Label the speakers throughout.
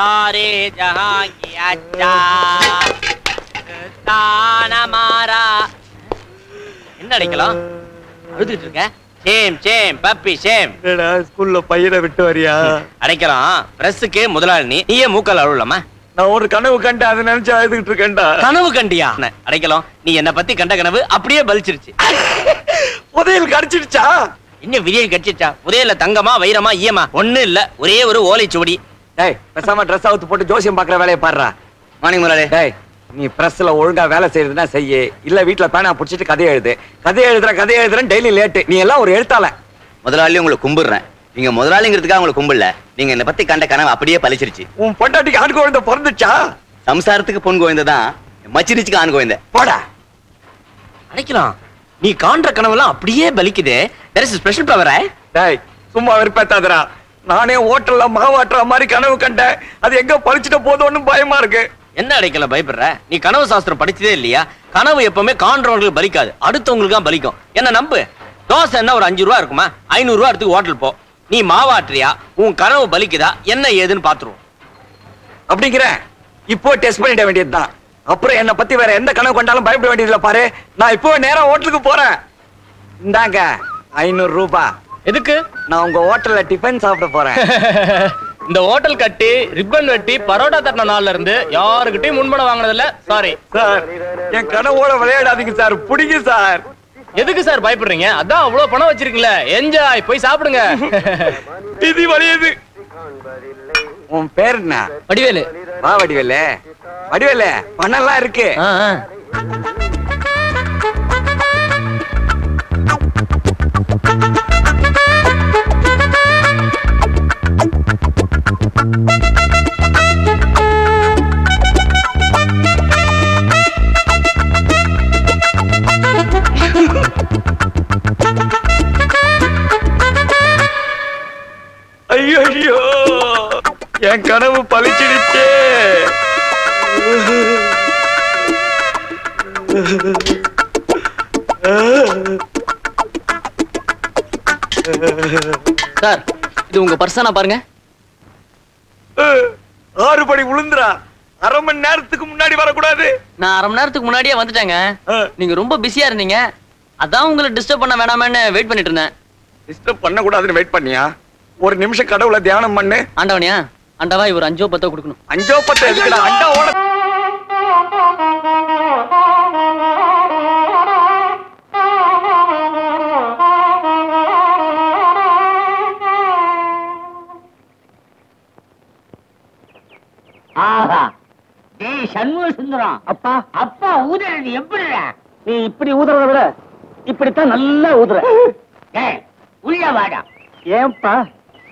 Speaker 1: सारे जहां की अच्छा ताना मारा என்ன அடிக்கலாம் அழுதுட்டு இருக்க சேம் சேம் பப்பி சேம்
Speaker 2: என்னடா ஸ்கூல்ல பையனை விட்டு வரியா
Speaker 1: அடைக்கலாம் பிரஸ்ஸுக்கு முதலாளி நீயே மூக்கால் அழுவலாமா
Speaker 2: நான் ஒரு கனவு கண்டு அதை நினைச்சு அழுதுகிட்டு இருக்கேன்டா
Speaker 1: கனவு கண்டியா அடைக்கலாம் நீ என்ன பத்தி கண்ட கனவு அப்படியே பலிச்சிருச்சு
Speaker 2: புதையல் கடிச்சிடுச்சா
Speaker 1: இன்னும் விரியல் கடிச்சிச்சா புதையல்ல தங்கமா வைரமா ஈயமா ஒண்ணு இல்ல ஒரே ஒரு ஓலைச்சுவடி
Speaker 2: டேய் பேசாம ட்ரெஸ் அவுத்து போட்டு ஜோசியம் பாக்குற வேலையை பாடுறா
Speaker 1: மார்னிங் முதலாளி
Speaker 2: டேய் நீ பிரஸ்ல ஒழுங்கா வேலை செய்யறதுன்னா செய்ய இல்ல வீட்டுல பேனா புடிச்சிட்டு கதையை எழுதுறேன் டெய்லி லேட்டு நீ எல்லாம் ஒரு எழுத்தாள
Speaker 1: முதலாளி உங்களை கும்பிடுறேன் நீங்க முதலாளிங்கிறதுக்காக உங்களை கும்பிடல நீங்க என்ன பத்தி கண்ட கனவு அப்படியே பலிச்சிருச்சு
Speaker 2: உன் பொண்டாட்டிக்கு ஆண் குழந்தை பிறந்துச்சா
Speaker 1: சம்சாரத்துக்கு பொன் கோயந்தான் மச்சிரிச்சுக்கு ஆண் கோயந்த
Speaker 2: போடா
Speaker 1: அடைக்கலாம் நீ காண்ற கனவுலாம் அப்படியே பலிக்குது there is a special power
Speaker 2: டேய் சும்மா வெறுப்பேத்தாதடா நானே ஹோட்டல்ல மாவாட்டுற மாதிரி கனவு கண்டேன் அது எங்க பழிச்சிட்ட போதோன்னு பயமா இருக்கு
Speaker 1: என்ன அடைக்கல பயப்படுற நீ கனவு சாஸ்திரம் படிச்சதே இல்லையா கனவு எப்பவுமே காண்றவங்களுக்கு பலிக்காது அடுத்தவங்களுக்கு தான் பலிக்கும் என்ன நம்பு தோசை என்ன ஒரு 5 ரூபா இருக்குமா 500 ரூபா எடுத்து ஹோட்டல் போ நீ மாவாட்டுறியா உன் கனவு பலிக்குதா என்ன ஏதுன்னு பாத்துருவோம்
Speaker 2: அப்படிங்கிற இப்போ டெஸ்ட் பண்ணிட வேண்டியதுதான் அப்புறம் என்ன பத்தி வேற எந்த கனவு கொண்டாலும் பயப்பட வேண்டியதில்ல பாரு நான் இப்போ நேரா ஹோட்டலுக்கு போறேன் இந்தாங்க 500 ரூபாய்
Speaker 3: எதுக்கு
Speaker 2: நான் உங்க ஹோட்டல்ல டிஃபன் சாப்பிட போறேன்
Speaker 3: இந்த ஹோட்டல் கட்டி ரிப்பன் வெட்டி பரோட்டா தட்டின நாள்ல இருந்து யாருக்கிட்டையும் முன்பணம் வாங்கினது இல்ல சாரி
Speaker 2: சார் என் கனவோட விளையாடாதீங்க சார் பிடிங்க சார்
Speaker 3: எதுக்கு சார் பயப்படுறீங்க அதான் அவ்வளவு பணம் வச்சிருக்கீங்களே என்ஜாய் போய் சாப்பிடுங்க
Speaker 2: இது வலியுது உன் பேர் என்ன
Speaker 3: வடிவேலு
Speaker 2: வா வடிவேலு வடிவேலு பணம்லாம் இருக்கு ஐயோ என் கனவு பலிச்சிடுச்சே
Speaker 3: சார் இது உங்க பர்சனா பாருங்க
Speaker 2: 6 படி விழுந்துரா அரை மணி நேரத்துக்கு முன்னாடி வரக்கூடாது
Speaker 3: நான் அரை மணி நேரத்துக்கு முன்னாடியே வந்துட்டேங்க நீங்க ரொம்ப பிஸியா இருந்தீங்க அதான் உங்களை டிஸ்டர்ப் பண்ண வேணாமேன்னு வெயிட் பண்ணிட்டு இருந்தேன்
Speaker 2: டிஸ்டர்ப் பண்ண கூடாதுன்னு வெயிட் பண்ணியா ஒரு நிமிஷம் கடவுளை தியானம் பண்ணு
Speaker 3: ஆண்டவனியா ஆண்டவா இவர் 5 10 கொடுக்கணும்
Speaker 2: 5 10 எதுக்குடா அண்டாவோட
Speaker 4: ஆஹா டேய் சண்முக சுந்தரம் அப்பா அப்பா ஊதுறது எப்படிடா
Speaker 5: நீ இப்படி ஊதுறத விட இப்படித்தான் நல்லா ஊதுற
Speaker 4: டேய் உள்ள வாடா
Speaker 5: ஏன்பா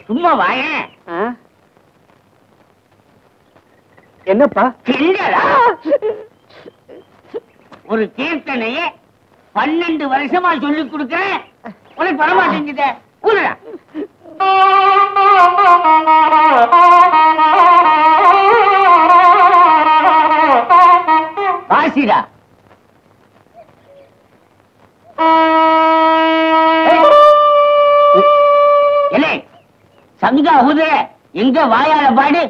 Speaker 4: சும்மா வாயேன்
Speaker 5: என்னப்பா
Speaker 4: இல்லடா ஒரு கீர்த்தனையை 12 வருஷமா சொல்லி கொடுக்கிறேன் உனக்கு வரமாட்டேங்குதே ஊதுடா வாசிடா இல்லை சங்கா ஊதுற எங்க வாயால பாடு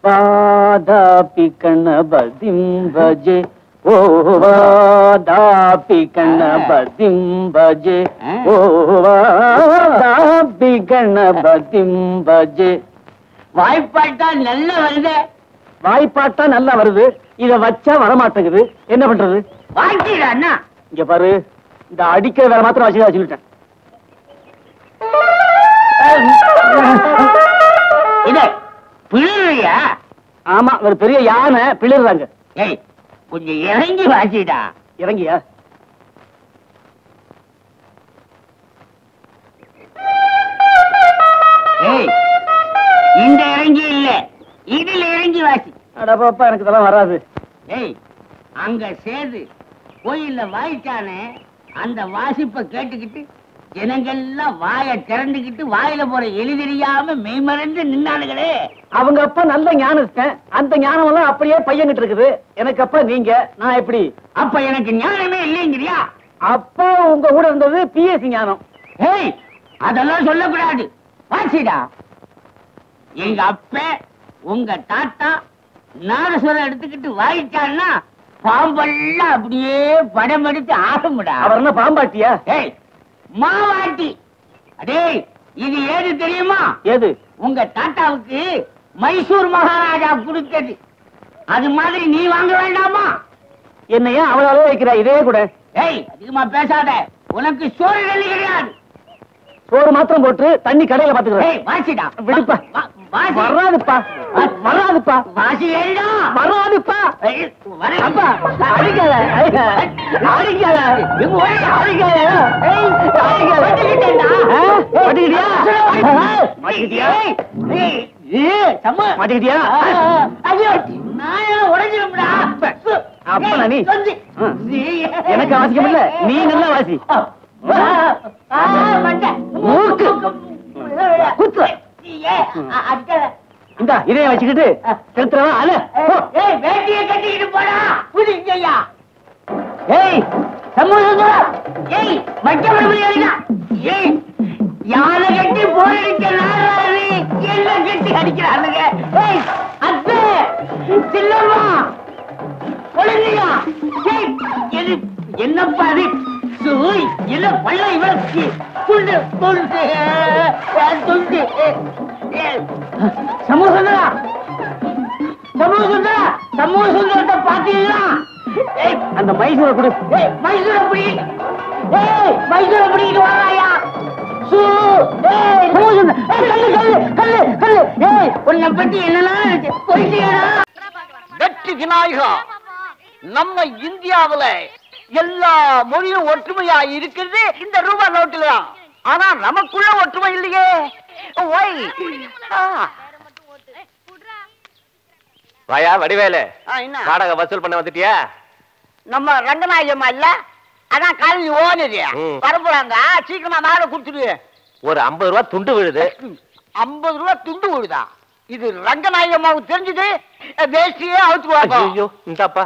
Speaker 5: வாதாபி கணபதிம் பஜே ஓ வாதாபி கணபதிம் பஜே ஓ வாதாபி கணபதிம் பஜே
Speaker 4: வாய்ப்பாட்டா நல்லா வருது
Speaker 5: வாய்ப்பாட்டா நல்லா வருது இத வச்சா வரமாட்டேங்குது என்ன பண்றது
Speaker 4: வாங்கிடா அண்ணா
Speaker 5: இங்க பாரு இந்த அடிக்கிற வேலை மாத்திரம் வச்சு சொல்லிட்டேன்
Speaker 4: இது பிள்ளையா
Speaker 5: ஆமா ஒரு பெரிய யானை பிள்ளைறாங்க
Speaker 4: ஏய் கொஞ்சம் இறங்கி வாசிடா
Speaker 5: இறங்கியா
Speaker 4: ஏய் இந்த இறங்கி இல்ல இதுல இறங்கி வாசி.
Speaker 5: அடப்பாப்பா எனக்கு இதெல்லாம் வராது.
Speaker 4: ஏய், அங்க சேது கோயில்ல வாய்ச்சானே, அந்த வாசிப்பை கேட்டுக்கிட்டு ஜனங்கள்லாம் வாயை திறந்துக்கிட்டு வாயில போற எலி தெரியாம மெய்மறைந்து நின்னானுங்களே.
Speaker 5: அவங்க அப்பா நல்ல ஞானம், அந்த ஞானம் எல்லாம் அப்படியே பையன்கிட்ட இருக்குது. எனக்கு அப்பா நீங்க, நான் எப்படி?
Speaker 4: அப்ப எனக்கு ஞானமே இல்லைங்கிறியா?
Speaker 5: அப்பா உங்க கூட இருந்தது பிஎஸ்சி ஞானம்.
Speaker 4: ஏய், அதெல்லாம் சொல்லக்கூடாது. வாசிடா. எங்க அப்ப உங்க தாத்தா நாதஸ்வரம் எடுத்துக்கிட்டு வாய்ச்சான்னா பாம்பெல்லாம் அப்படியே படம் எடுத்து ஆகும்டா.
Speaker 5: அவர் என்ன பாம்பாட்டியா?
Speaker 4: ஏய், மாவாட்டி. அடே, இது ஏது தெரியுமா?
Speaker 5: ஏது?
Speaker 4: உங்க தாத்தாவுக்கு மைசூர் மகாராஜா கொடுத்தது. அது மாதிரி நீ வாங்க வேண்டாமா?
Speaker 5: என்ன ஏன் அவ்வளவு அளவு வைக்கிற? இதே கூட.
Speaker 4: ஏய், அதிகமா பேசாத. உனக்கு சோறு தண்ணி கிடையாது.
Speaker 5: சோறு மாத்திரம் போட்டு தண்ணி கடையில பாத்துக்கிறேன்.
Speaker 4: ஏய், வாசிடா.
Speaker 5: விடுப்பா. வராதுப்பா, வராதுப்பா.
Speaker 4: வாசி ஏறிடா.
Speaker 5: வராதுப்பா.
Speaker 4: ஏய், வர.
Speaker 5: அப்பா அடிக்காத, அடிக்காத, அடிக்காத.
Speaker 4: இங்க ஓடி.
Speaker 5: அடிக்காத.
Speaker 4: ஏய்,
Speaker 5: அடிக்காத.
Speaker 4: மாட்டிக்கிட்டேன்டா.
Speaker 5: மாட்டிக்கிட்டியா? மாட்டிக்கிட்டியா?
Speaker 4: ஏய், ஏய், சம்மா.
Speaker 5: மாட்டிக்கிட்டியா?
Speaker 4: ஐயோ, நான் உடைஞ்சிரும்டா.
Speaker 5: அப்பா நீ
Speaker 4: சொல்லு.
Speaker 5: எனக்கு அவசியம் இல்ல, நீ நல்லா வாசி. மூக்கு. குத்து. இந்த இதைய வச்சுக்கிட்டு செலுத்துறவா அல.
Speaker 4: ஏய், வேட்டியை கட்டிக்கிட்டு போடா. புடிங்கய்யா. ஏய், சமூகம். ஏய், மச்சமணியா. ஏய், யானை கட்டி போயிடுச்ச நாராளி எல்லாம் கட்டி அடிக்கிறானுங்க. ஏய், அத்தை, சின்னம்மா, குழந்தையா. ஏய், எது என்னப்பா அது? சூய், என்ன பள்ள இவளுக்கு துண்டு துண்டு துண்டு. சமூகசுந்தரா, சமூகசுந்தரா, சமூகசுந்தரத்தை பாத்தீங்களா? ஏய்,
Speaker 5: அந்த மைசூரை கொடு.
Speaker 4: ஏய், மைசூரை பிடி. ஏய், மைசூரை பிடிக்கிட்டு வாராயா. உன்னை பத்தி என்னெல்லாம் போயிட்டியாடா?
Speaker 6: வெற்றி விநாயகா, நம்ம இந்தியாவுல எல்லா மொழியும் ஒற்றுமையா இருக்கிறது இந்த ரூபாய் நோட்டுல தான். ஆனா நமக்குள்ள ஒற்றுமை இல்லையே. ஒய்.
Speaker 1: வாயா வடிவேலு,
Speaker 6: என்ன
Speaker 1: வாடகை வசூல் பண்ண வந்துட்டியா?
Speaker 6: நம்ம ரங்கநாயகமா இல்ல, அதான் காலனி ஓனரு வரப்போறாங்க. சீக்கிரமா மாலை குடுத்துடு.
Speaker 1: ஒரு 50 ரூபா துண்டு விழுது.
Speaker 6: 50 ரூபாய் துண்டு விழுதா? இது ரங்கநாயகமாவுக்கு தெரிஞ்சது வேஷ்டியே அவுத்துவாங்க.
Speaker 1: ஐயோ, இந்தாப்பா.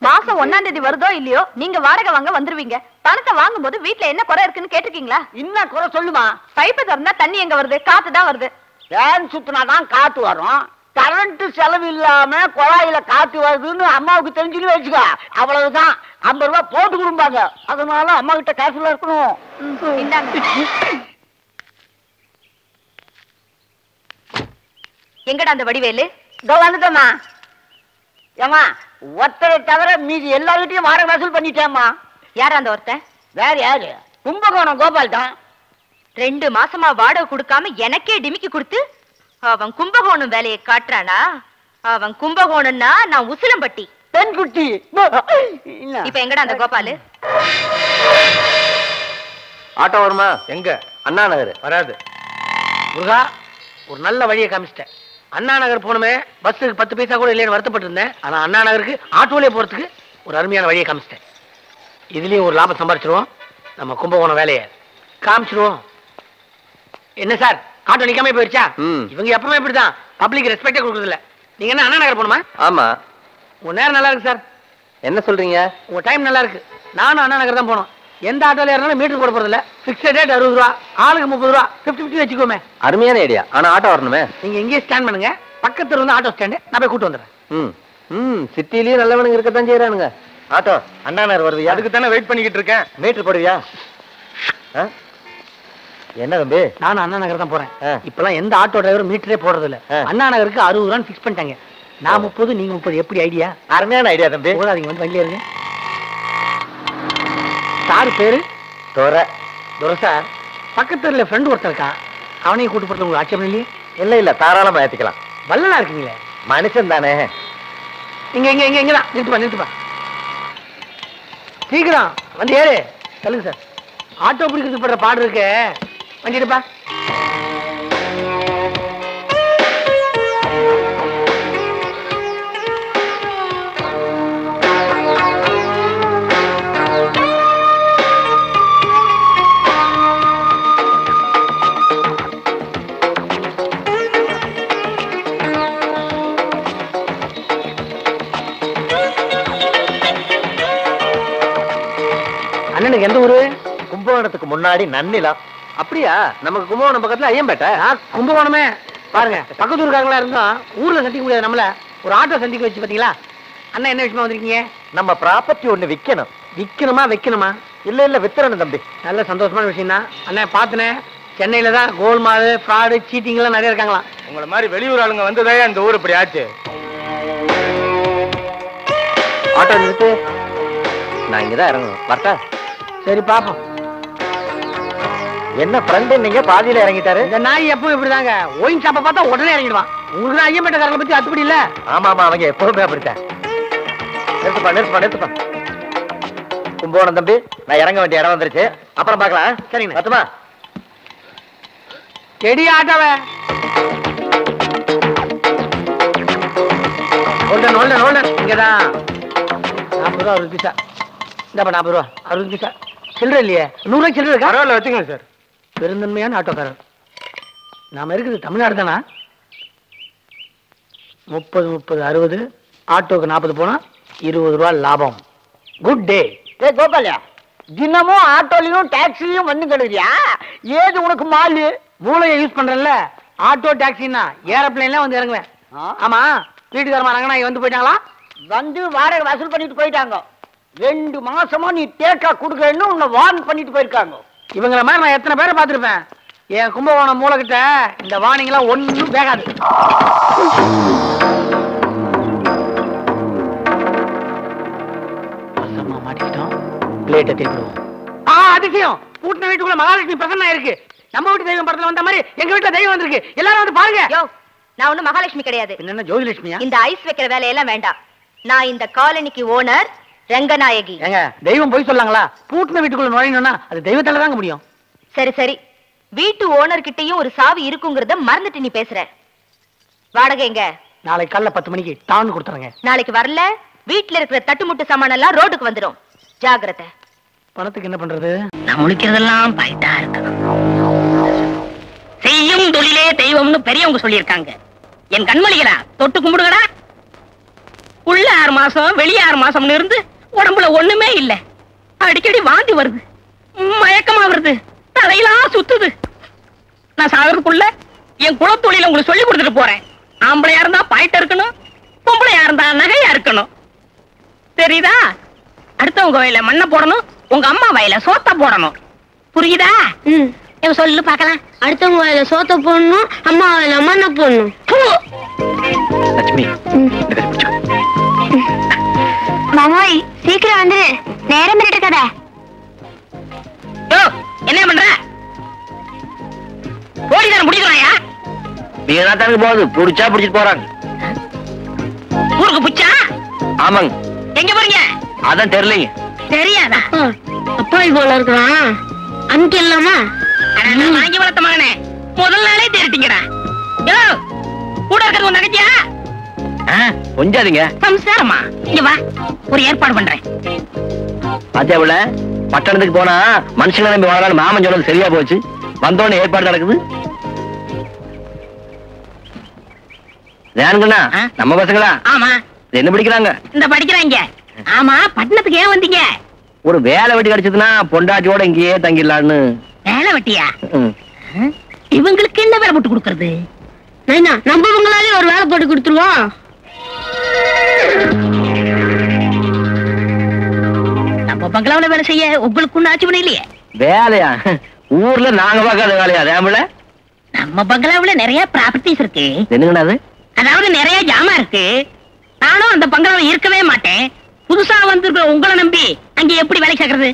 Speaker 7: மாசம் 1ஆம் தேதி வருதோ இல்லையோ நீங்க வாடகை வாங்க வந்துருவீங்க. பணத்தை வாங்கும் போது வீட்டுல என்ன குறை இருக்குன்னு கேட்டிருக்கீங்களா?
Speaker 6: இன்னும் குறை சொல்லுமா?
Speaker 7: பைப்பு திறந்தா தண்ணி எங்க வருது? காத்து தான் வருது.
Speaker 6: ஃபேன் சுத்தினாதான் காத்து வரும். கரண்ட் செலவு இல்லாம குழாயில காத்து வருதுன்னு அம்மாவுக்கு தெரிஞ்சுன்னு வச்சுக்க. அவ்வளவுதான். 50 ரூபாய் போட்டு கொடுப்பாங்க. அதனால அம்மா கிட்ட கேர்ஃபுல்லா இருக்கணும்.
Speaker 7: இந்தாங்க. எங்கடா அந்த வடிவேலு?
Speaker 6: இதோ வந்துட்டோம்மா. ஏமா, ஒருத்தரை தவிர மீதி எல்லார்கிட்டையும் வாடகை வசூல் பண்ணிட்டேம்மா.
Speaker 7: யாரா அந்த ஒருத்தன்?
Speaker 6: வேற யாரு? கும்பகோணம் கோபால் தான்.
Speaker 7: 2 மாசமா வாடகை கொடுக்காம எனக்கே டிமிக்கி கொடுத்து அவன் கும்பகோணம் வேலையை காட்டுறானா? அவன் கும்பகோணம்னா நான் உசிலம்பட்டி
Speaker 6: பெண்குட்டி.
Speaker 7: இப்ப எங்கடா அந்த கோபாலு?
Speaker 1: ஆட்டோ வருமா? எங்க? அண்ணா நகர். வராது.
Speaker 6: முருகா, ஒரு நல்ல வழியை காமிச்சிட்டேன். அண்ணா நகர் போனமே பஸ்ஸுக்கு 10 பைசா கூட இல்லைன்னு வருத்தப்பட்டு இருந்தேன். ஆனா அண்ணா நகருக்கு ஆட்டோலே போறதுக்கு ஒரு அருமையான வழியை காமிச்சிட்டேன். இதுலயும் ஒரு லாபம் சம்பாரிச்சிருவோம். நம்ம கும்பகோணம் வேலையை காமிச்சிருவோம். என்ன சார், ஆட்டோ நிக்காம போயிருச்சா? இவங்க எப்பவுமே இப்படிதான், பப்ளிக் ரெஸ்பெக்டே கொடுக்கறது இல்ல. நீங்க என்ன அண்ணா நகர் போகணுமா?
Speaker 1: ஆமா.
Speaker 6: உங்க நேரம் நல்லா இருக்கு சார்.
Speaker 1: என்ன சொல்றீங்க?
Speaker 6: உங்க டைம் நல்லா இருக்கு. நானும் அண்ணா நகர் தான் போனோம். எந்த ஆட்டோல ஏறினாலும் மீட்டர் போட போறது இல்ல. பிக்ஸட் ரேட் 60 ரூபா, ஆளுக்கு 30 ரூபா, 50-50 வச்சுக்கோமே.
Speaker 1: அருமையான ஐடியா. ஆனா ஆட்டோ வரணுமே.
Speaker 6: நீங்க இங்கே ஸ்டாண்ட் பண்ணுங்க, பக்கத்துல வந்து ஆட்டோ ஸ்டாண்டு, நான் போய் கூட்டு வந்துடுறேன்.
Speaker 1: சிட்டிலயும் நல்லவனுங்க இருக்கத்தான் செய்யறானுங்க. ஆட்டோ அண்ணா நகர் வருவியா? அதுக்கு தானே வெயிட் பண்ணிக்கிட்டு இருக்கேன். மீட்டர் போடுவியா? என்ன தம்பி?
Speaker 6: நானும் அண்ணா நகர் தான் போறேன். இப்பெல்லாம் எந்த ஆட்டோ டிரைவரும் மீட்டரே போடுறது இல்ல. அண்ணா நகருக்கு 60 ரூபான்னு பிக்ஸ் பண்ணிட்டாங்க. நான் 30, நீங்க 30. எப்படி ஐடியா?
Speaker 1: அருமையான ஐடியா தம்பி.
Speaker 6: போடாதீங்க, வந்து வண்டியில இருங்க. சார் பேரு
Speaker 1: துரை.
Speaker 6: துரை சார். பக்கத்துல ஃப்ரெண்ட் ஒருத்தர் இருக்கா, அவனையும் கூட்டு போறது உங்களுக்கு ஆட்சேபம் இல்லையே?
Speaker 1: இல்ல தாராளமா ஏத்திக்கலாம்.
Speaker 6: வல்லனா இருக்கீங்களே.
Speaker 1: மனுஷன் தானே.
Speaker 6: இங்கதான் நிறுத்துப்பா. சீக்கிரம் வந்து ஏறு. சொல்லுங்க சார். ஆட்டோ பிடிக்கிறது படுற பாடு இருக்கு. வண்டிடுப்பா.
Speaker 5: கும்பகோணத்துக்கு முன்னாடி நன்னிலம்.
Speaker 6: அப்படியா? நமக்கு கும்பகோணம் பக்கத்துல ஐயம்பேட்டை. கும்பகோணமே பாருங்க, பக்கத்து ஊருக்காரங்களா இருந்தோம். ஊர்ல சந்திக்க முடியாது நம்மள. ஒரு ஆட்டோ சந்திக்க வச்சு பாத்தீங்களா? அண்ணா என்ன விஷயமா வந்திருக்கீங்க?
Speaker 5: நம்ம ப்ராப்பர்ட்டி ஒண்ணு விக்கணும்.
Speaker 6: விக்கணுமா வைக்கணுமா?
Speaker 5: இல்ல வித்துறணும் தம்பி.
Speaker 6: நல்ல சந்தோஷமான விஷயம் தான். அண்ணா பாத்துனேன், சென்னையில தான் கோல்மால் ஃப்ராடு சீட்டிங் எல்லாம் நிறைய இருக்காங்களாம்.
Speaker 8: உங்களை மாதிரி வெளியூர் ஆளுங்க வந்ததே இந்த ஊர் இப்படி ஆச்சு.
Speaker 5: ஆட்டோ நிறுத்து. நான் இங்கதான் இறங்கணும். வரட்டா?
Speaker 6: சரி பாப்போம்.
Speaker 5: என்ன ஃப்ரெண்ட் நீங்க பாதியில இறங்கிட்டாரு?
Speaker 6: இந்த நாய் எப்பவும் இப்படிதாங்க. ஒயின் ஷாப்பை பார்த்தா உடனே இறங்கிடுவான். உங்களுக்கு தான் ஐயம்பேட்டைக்காரங்களை பத்தி அத்துப்படி இல்ல.
Speaker 5: ஆமா அவங்க எப்பவுமே அப்படித்தான். நிறுத்துப்பா. கும்பகோணம் தம்பி, நான் இறங்க வேண்டிய இடம் வந்துருச்சு. அப்புறம் பார்க்கலாம்.
Speaker 6: சரிங்க.
Speaker 5: பத்துமா?
Speaker 6: செடி ஆட்டோவே ஹோல்டன் இங்கதான் 40 ரூபா 60 பைசா. இந்தாப்பா 40 ரூபா 60 பைசா. சில்லற இல்லையே? 100 ரூபாய் சில்லற இருக்கா?
Speaker 8: பரவாயில்ல வச்சுக்கோங்க சார்.
Speaker 6: பெருந்தன்மையான ஆட்டோக்காரர். நாம இருக்குது தமிழ்நாடு தானா? 30 60 ஆட்டோக்கு 40 போனா 20 ரூபா லாபம். Good day.
Speaker 5: கோபாலியா, தினமும் ஆட்டோலையும் டாக்ஸிலையும் வந்து கழுவியா? ஏது உனக்கு மாலு?
Speaker 6: மூளையை யூஸ் பண்றேன்ல. ஆட்டோ டாக்ஸின்னா ஏரோப்ளேன்ல வந்து இறங்குவேன். ஆமா, வீட்டுக்காரமா ரங்கநாயகி வந்து போயிட்டாங்களா?
Speaker 5: வந்து வாடகை வசூல் பண்ணிட்டு போயிட்டாங்க. 2 மாசமா நீ தேக்கா குடுக்கறன்னு உன்னை வார்ன் பண்ணிட்டு போயிருக்காங்க.
Speaker 6: இவங்கள மாதிரி நான் எத்தனை பேரை பார்த்திருப்பேன். என் கும்பகோணம் மூளைகிட்ட இந்த வார்னிங் எல்லாம் ஒண்ணும் வேகாது. மாட்டிக்கிட்டோம். பிளேட்டை திருப்பிடுவோம். அதிசயம், பூட்டின வீட்டுக்குள்ள மகாலட்சுமி பிரசன்னா இருக்கு. நம்ம வீட்டு தெய்வம் படத்துல வந்த மாதிரி எங்க வீட்டுல தெய்வம் வந்திருக்கு. எல்லாரும் வந்து பாருங்க.
Speaker 7: நான் ஒண்ணும் மகாலட்சுமி கிடையாது.
Speaker 6: என்ன ஜோதிலட்சுமியா?
Speaker 7: இந்த ஐஸ் வைக்கிற வேலையெல்லாம் வேண்டாம். நான் இந்த காலனிக்கு ஓனர் ரங்கநாயகி.
Speaker 6: ஏங்க, தெய்வம் போய் சொல்லாங்களா? பூட்டின வீட்டுக்குள்ள நுழையணும்னா அது தெய்வத்தால தாங்க முடியும்.
Speaker 7: சரி, வீட்டு ஓனர் கிட்டயும் ஒரு சாவி இருக்குங்கிறத மறந்துட்டு நீ பேசுற. வாடகை எங்க?
Speaker 6: நாளைக்கு காலைல 10 மணிக்கு டான் கொடுத்துறேங்க.
Speaker 7: நாளைக்கு வரல, வீட்டுல இருக்கிற தட்டுமுட்டு சாமான் எல்லாம் ரோட்டுக்கு வந்துடும். ஜாக்கிரதை.
Speaker 6: பணத்துக்கு என்ன பண்றது?
Speaker 4: நான் முழிக்கிறதெல்லாம் பாயிட்டா இருக்கணும். செய்யும் தொழிலே தெய்வம்னு பெரியவங்க சொல்லியிருக்காங்க. என் கண்மணிகளா, தொட்டு கும்பிடுங்கடா. உள்ள 6 மாசம் வெளியே 6 மாசம்னு இருந்து உடம்புல ஒண்ணுமே இல்ல. அடிக்கடி வாந்தி வருது, மயக்கமா வருது, தலையெல்லாம் சுத்துது. நான் சாகிறதுக்குள்ள என் குலத்தொழில உங்களுக்கு சொல்லி கொடுத்துட்டு போறேன். ஆம்பளையா இருந்தா பாயிட்ட இருக்கணும், பொம்பளையா இருந்தா நகையா இருக்கணும். தெரியுதா? அடுத்தவங்க வயல மண்ணை போடணும், உங்க அம்மா வயல சோத்த போடணும். புரியுதா? சொல்லு பாக்கலாம். அடுத்தவங்க வயல சோத்த போடணும், அம்மா வயல மண்ணை போடணும்.
Speaker 5: லட்சுமி,
Speaker 7: மாமாய் சீக்கிரம் வந்து நேரம் இருக்கத.
Speaker 4: என்ன பண்ற? போலீசார முடிக்கலாயா?
Speaker 5: வீணாத்தானுக்கு போகுது. புடிச்சா புடிச்சிட்டு போறாங்க.
Speaker 4: ஊருக்கு புச்சா?
Speaker 5: ஆமாங்க.
Speaker 4: எங்க போறீங்க?
Speaker 5: அதான் தெரியலீங்க.
Speaker 4: தெரியாதா?
Speaker 7: அப்பாய் போல இருக்கிறான். அனுப்பி இல்லாமா?
Speaker 4: வாங்கி வளர்த்த மகனே, முதல் நாளே தேடிட்டீங்கடா. கூட இருக்கிறது உன் நகைச்சியா?
Speaker 5: கொஞ்சாதீங்க.
Speaker 4: சம்சாரமா? இங்க வா, ஒரு ஏற்பாடு பண்றேன்.
Speaker 5: பாத்தியாவுல, பட்டணத்துக்கு போனா மனுஷங்களை நம்பி வாழலாம். மாமன் சொன்னது சரியா போச்சு. வந்தோடனே ஏற்பாடு நடக்குது. ஏனுங்கண்ணா, நம்ம பசங்களா?
Speaker 4: ஆமா.
Speaker 5: என்ன படிக்கிறாங்க?
Speaker 4: இந்த படிக்கிறாங்க. ஆமா, பட்டணத்துக்கு ஏன் வந்தீங்க?
Speaker 5: ஒரு வேலை வெட்டி கிடைச்சதுன்னா பொண்டாட்டியோட இங்கேயே தங்கிடலான்னு.
Speaker 4: வேலை வெட்டியா? இவங்களுக்கு என்ன வேலை போட்டு கொடுக்கறது? நம்ம இவங்களாலே ஒரு வேலை போட்டு கொடுத்துருவோம். நம்ம பங்களாவில வேலை செய்ய உங்களுக்கு ஒண்ணு ஆட்சி பண்ண இல்லையே.
Speaker 5: வேலையா? ஊர்ல நாங்க பார்க்காத வேலையா? ரேம்பல,
Speaker 4: நம்ம பங்களாவில நிறைய ப்ராப்பர்ட்டிஸ் இருக்கு.
Speaker 5: என்னங்கண்ணா அது?
Speaker 4: அதாவது நிறைய ஜாமான் இருக்கு. நானும் அந்த பங்களாவில இருக்கவே மாட்டேன். புதுசா வந்திருக்கிற உங்களை நம்பி அங்க எப்படி வேலை சேர்க்கறது?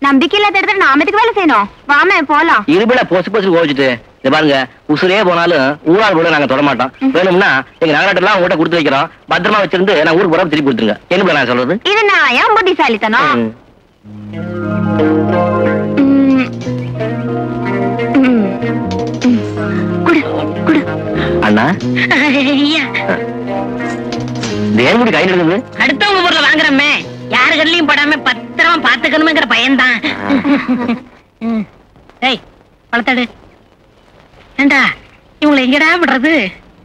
Speaker 7: நம்பிக்கை இல்லாத இடத்துல நாம எதுக்கு வேலை செய்யணும்? வாமே போலாம்.
Speaker 5: இருபட பொசு கோவிச்சுட்டு இத பாருங்க, உசுரே போனாலும் ஊரால் கூட நாங்க தொட மாட்டோம். வேணும்னா எங்க நகராட்டெல்லாம் உங்கள்கிட்ட கொடுத்து வைக்கிறோம். பத்திரமா வச்சிருந்து நான் ஊருக்கு போற திருப்பி கொடுத்துருங்க. என்ன நான் சொல்றது?
Speaker 7: இது நான் ஏன் புத்திசாலித்தனம்?
Speaker 5: அண்ணா, தேவடி கை நடக்குது.
Speaker 4: அடுத்தவங்க ஊர்ல வாங்குறமே, யாரு கண்ணிலையும் படாம பத்திரமா பாத்துக்கணுங்கிற பயன்தான். ஏய், பழத்தாடு. ஏண்டா, இவங்களை எங்கடா விடுறது?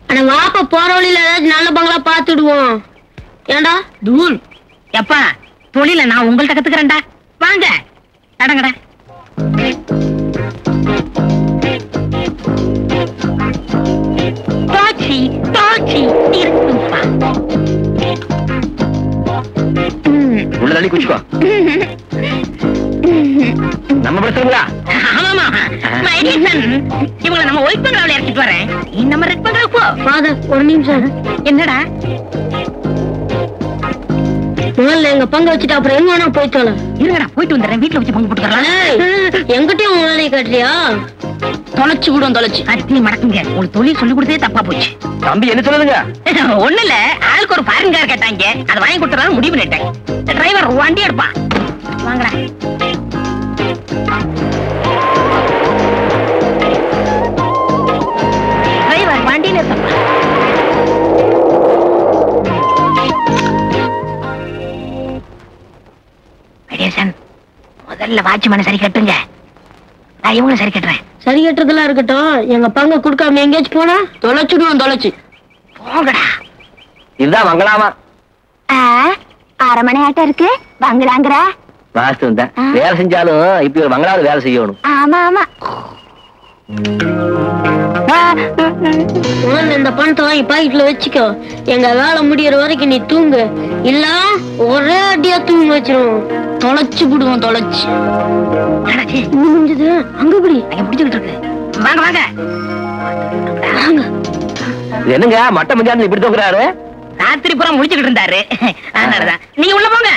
Speaker 4: ஆனா வாப்ப போற வழியில ஏதாச்சும் நல்ல பங்களா பாத்துடுவோம். ஏண்டா தூள். எப்பா, தொழில நான் உங்கள்கிட்ட கத்துக்கிறேன்டா. வாங்க, நடங்கடா. டாக்ஸி டாக்ஸி இருக்குப்பா.
Speaker 5: உள்ள தள்ளி குச்சிக்கோ. நம்ம பிரச்சனைங்களா?
Speaker 4: ஆமாமா இவங்களை நம்ம ஒயிட் பங்களாவில இறக்கிட்டு வரேன். நீ நம்ம ரெட் பங்களாவுக்கு போ.
Speaker 9: ஃபாதர் ஒரு நிமிஷம்.
Speaker 4: என்னடா
Speaker 9: முதல்ல எங்க பங்கு வச்சுட்டு அப்புறம் எங்க வேணா போயிட்டோம்.
Speaker 4: இருங்கடா போயிட்டு வந்துடுறேன். வீட்டுல வச்சு பங்கு போட்டுக்கலாம்.
Speaker 9: எங்கிட்டயும் உங்க வேலையை காட்டலையா?
Speaker 4: தொலைச்சு விடும் தொலைச்சு. கத்தி மடக்குங்க. உங்களுக்கு தொழில் சொல்லி கொடுத்ததே தப்பா போச்சு.
Speaker 5: தம்பி என்ன சொல்லுதுங்க?
Speaker 4: ஒண்ணு இல்ல, ஆளுக்கு ஒரு ஃபாரின் கார் கேட்டாங்க. அதை வாங்கி கொடுத்துறாங்க முடிவு பண்ணிட்டேன். டிரைவர் வண்டி எடுப்பான். வாங்கடா. டிரைவர் வண்டியில இருப்பா. முதல்ல வாட்ச்மேனை சரி கட்டுங்க. நான் இவங்களும் சரி கட்டுறேன்.
Speaker 9: சரி கட்டுறதெல்லாம் இருக்கட்டும், எங்க பங்கு கொடுக்காம எங்கேயாச்சும் போனா தொலைச்சுடுவோம். தொலைச்சு
Speaker 4: போங்கடா.
Speaker 5: இதுதான் மங்களாமா.
Speaker 7: அரமனை ஆட்டம் இருக்கு பங்களாங்கிற
Speaker 5: வாஸ்து தான். வேலை செஞ்சாலும் இப்ப ஒரு மங்களாவது வேலை செய்யணும்.
Speaker 7: ஆமா ஆமா.
Speaker 9: முதல்ல இந்த பணத்தை வாங்கி பாக்கெட்ல வச்சுக்கோ. எங்க வேலை முடியற வரைக்கும் நீ தூங்கு. இல்ல ஒரே அடியா தூங்க வச்சிருவோம். தொலைச்சு விடுவோம். தொலைச்சு முடிஞ்சது. அங்க இப்படி
Speaker 4: பிடிச்சுக்கிட்டு இருக்கு. வாங்க வாங்க
Speaker 9: வாங்க.
Speaker 5: என்னங்க மட்ட மஞ்சாந்து இப்படி தூக்குறாரு?
Speaker 4: ராத்திரி பூரா முடிச்சுக்கிட்டு இருந்தாரு. அதனாலதான் நீங்க உள்ள போங்க.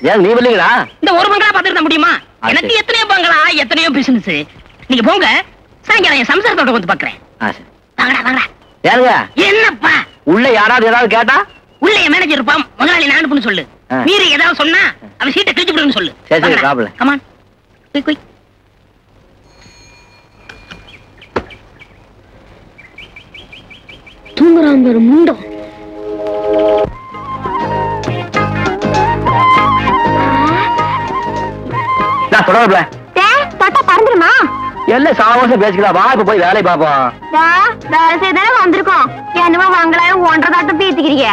Speaker 5: ஏன் நீ வரலீங்களா?
Speaker 4: இந்த ஒரு பங்களா பாத்துட்டு முடியுமா? எனக்கு எத்தனையோ பங்களா எத்தனையோ பிசினஸ். நீங்க போங்க. சாயங்காலம் என் சம்சாரத்தோட வந்து பாக்குறேன். வாங்கடா வாங்கடா.
Speaker 5: யாருங்க?
Speaker 4: என்னப்பா
Speaker 5: உள்ள யாராவது ஏதாவது கேட்டா?
Speaker 4: உள்ள என் மேனேஜர் இருப்பான். முதலாளி நான் அனுப்புன்னு சொல்லு. மீறி ஏதாவது சொன்னா அவன் சீட்டை கிழிச்சு விடுன்னு சொல்லு.
Speaker 5: சரி சரி ப்ராப்ளம்.
Speaker 4: Come on quick quick.
Speaker 9: தூங்குறான் பேரு முண்டம்.
Speaker 5: நான் தொடரல.
Speaker 7: தொட்டா பறந்துருமா?
Speaker 5: எல்லாம் சாவாசம் பேசிக்கலாம். வா இப்ப போய் வேலையை பாப்போம்.
Speaker 7: வேலை செய்தானே வந்திருக்கோம். என்னவோ வாங்கலாம் ஒன்றரை தாட்டம் பீத்திக்கிறீங்க.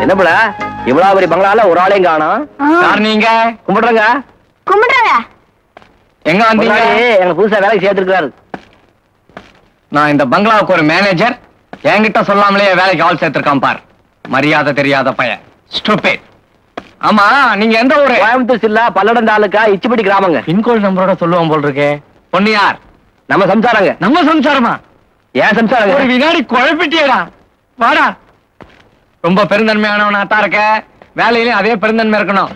Speaker 5: என்ன போல இவ்வளவு பெரிய பங்களால ஒரு ஆளையும் காணோம்.
Speaker 2: யார் நீங்க?
Speaker 5: கும்பிடுறங்க.
Speaker 7: கும்பிடுறாங்க.
Speaker 2: எங்க வந்தீங்க?
Speaker 5: எங்க புதுசா வேலைக்கு சேர்த்திருக்காரு.
Speaker 2: நான் இந்த பங்களாவுக்கு ஒரு மேனேஜர். என்கிட்ட சொல்லாமலே வேலைக்கு ஆள் சேர்த்திருக்கான் பார். மரியாதை தெரியாத பையன். ஸ்டூபிட். ஆமா நீங்க எந்த ஊரு?
Speaker 5: கோயம்புத்தூர் ஜில்லா பல்லடம் தாலுக்கா இச்சிப்பட்டி கிராமங்க.
Speaker 2: பின்கோடு நம்பரோட சொல்லுவோம் போல் இருக்கே. பொண்ணு யார்?
Speaker 5: நம்ம சம்சாரங்க.
Speaker 2: நம்ம சம்சாரமா?
Speaker 5: ஏன் சம்சாரங்க?
Speaker 2: ஒரு வினாடி குழப்பிட்டியடா. வாடா. ரொம்ப பெருந்தன்மையானவனாத்தான் இருக்க. வேலையிலும் அதே பெருந்தன்மை இருக்கணும்.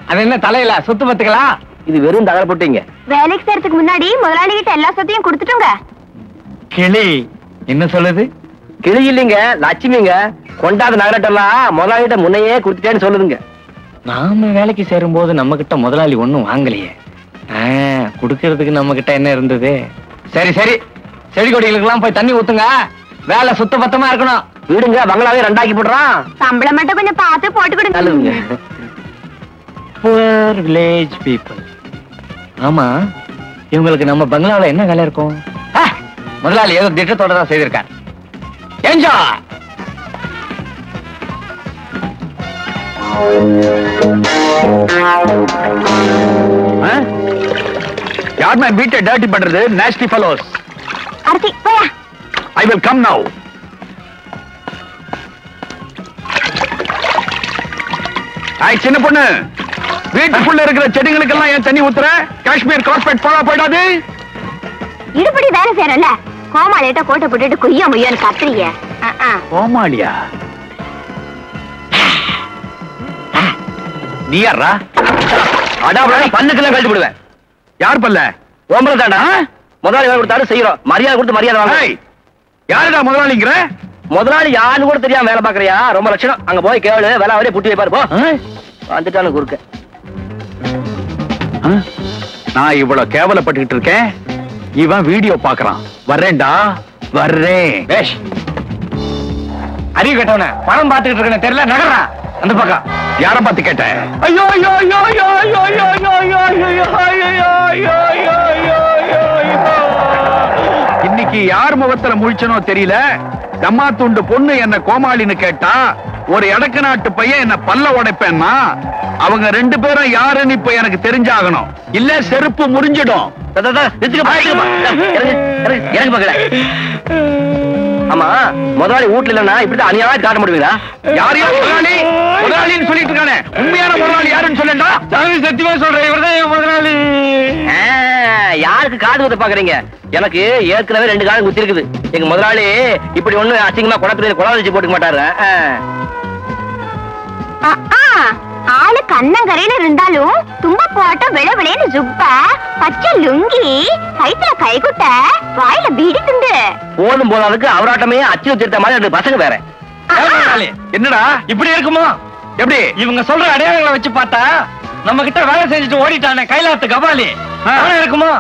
Speaker 2: அது என்ன தலையில சொத்து பத்துக்கலாம்?
Speaker 5: இது வெறும் தகர போட்டீங்க.
Speaker 7: வேலைக்கு சேர்த்துக்கு முன்னாடி முதலாளி கிட்ட எல்லா சொத்தையும் கொடுத்துட்டுங்க.
Speaker 2: கிளி என்ன சொல்லுது?
Speaker 5: கிளி இல்லைங்க, லட்சுமிங்க. கொண்டாத நகரட்டெல்லாம் முதலாளிகிட்ட முன்னையே கொடுத்துட்டேன்னு சொல்லுதுங்க.
Speaker 2: நாம வேலைக்கு சேரும் போது நம்ம கிட்ட முதலாளி ஒண்ணும் வாங்கலையே. குடுக்கறதுக்கு நம்ம கிட்ட என்ன இருந்தது? சரி சரி, செடி கொடிகளுக்கு எல்லாம் போய் தண்ணி ஊத்துங்க. வேலை சுத்த பத்தமா இருக்கணும்.
Speaker 5: வீடுங்க பங்களாவே ரெண்டாக்கி போடுறான்.
Speaker 7: சம்பளம் மட்டும் கொஞ்சம் பார்த்து போட்டு கொடுங்க.
Speaker 2: Poor village people. ஆமா இவங்களுக்கு நம்ம பங்களாவில என்ன வேலை இருக்கும்? முதலாளி ஏதோ திட்டத்தோட தான் செய்திருக்கார். என்ஜாய்.
Speaker 10: யார் மேன் வீட்டை டர்ட்டி பண்றது? nasty fellows.
Speaker 7: அர்த்தி போயா.
Speaker 10: I will come now. ஐ சின்ன பொண்ணு, வீட்டுக்குள்ள இருக்கிற செடிகளுக்கெல்லாம் ஏன் தண்ணி ஊத்துற? காஷ்மீர் கார்பெட் போடா போயிடாது.
Speaker 7: இடுபடி வேலை செய்யறல கோமாளிட்ட கோட்டை போட்டுட்டு குய்யா முய்யான்னு கத்துறீங்க.
Speaker 10: கோமாளியா? நீ யாரா?
Speaker 5: அடாபடா பல்லுக்கெல்லாம் கழட்டி விடுவேன்.
Speaker 10: யார் பல்ல?
Speaker 5: ஓம்பல தாண்டா. முதலாளி வேலை கொடுத்தாரு செய்யறோம். மரியாதை கொடுத்து மரியாதை வாங்க.
Speaker 10: யாருடா முதலாளிங்கிற?
Speaker 5: முதலாளி யாருன்னு கூட தெரியாம வேலை பாக்குறியா? ரொம்ப லட்சணம். அங்க போய் கேளு. வேலை அவரே புட்டி வைப்பாரு. போ வந்துட்டானு குறுக்க.
Speaker 10: நான் இவ்வளவு கேவலப்பட்டுக்கிட்டு இருக்கேன். இவன் வீடியோ பாக்குறான். வர்றேன்டா வர்றேன்.
Speaker 2: அறிவு கேட்டவன பணம் பார்த்துக்கிட்டு இருக்கேன்னு தெரியல. நகர்றா அந்த பக்கம்.
Speaker 10: யார பார்த்து கேட்ட? ஐயோ ஐயோ ஐயோ ஐயோ ஐயோ ஐயோ ஐயோ ஐயோ ஐயோ ஐயோ ஐயோ. இன்னைக்கு யார் முகத்துல முழிச்சனோ தெரியல. தம்மா துண்டு பொண்ணு என்ன கோமாளின்னு கேட்டா, ஒரு எடக்க நாட்டு பையன் என்ன பல்ல உடைப்பேன்னா அவங்க 2 பேரும் யாருன்னு இப்ப எனக்கு தெரிஞ்சாகணும், இல்ல செருப்பு முறிஞ்சிடும்.
Speaker 5: ஆமா, முதலாளி வீட்டுல இல்லன்னா இப்படிதான் அநியாயம் காட்ட முடியுங்களா?
Speaker 10: யாரையோ முதலாளி முதலாளின்னு சொல்லிட்டு இருக்கானே, உண்மையான முதலாளி யாருன்னு சொல்லண்டா?
Speaker 2: சத்தியமா சொல்றேன், இவர்தான் என் முதலாளி.
Speaker 5: யாருக்கு காது குத்த பாக்குறீங்க? எனக்கு ஏற்கனவே 2 காலம் குத்தி இருக்குது. எங்க முதலாளி இப்படி ஒண்ணு அசிங்கமா குளத்துல குளம் வச்சு போட்டுக்க மாட்டாரு.
Speaker 11: ஆளு கண்ணங்கரையில இருந்தாலும் தும்ப போட்ட விளவிளேன்னு ஜுப்ப, பச்சை லுங்கி, கைத்துல கைகுட்ட, வாயில பீடி துண்டு.
Speaker 5: போதும் போதாதுக்கு அவராட்டமே அச்சு திருத்த மாதிரி 2 பசங்க வேற.
Speaker 10: என்னடா இப்படி இருக்குமா? எப்படி
Speaker 2: இவங்க சொல்ற அடையாளங்களை வச்சு பார்த்தா நம்ம கிட்ட வேலை செஞ்சுட்டு ஓடிட்டானே கைலாத்து கபாலி இருக்குமா?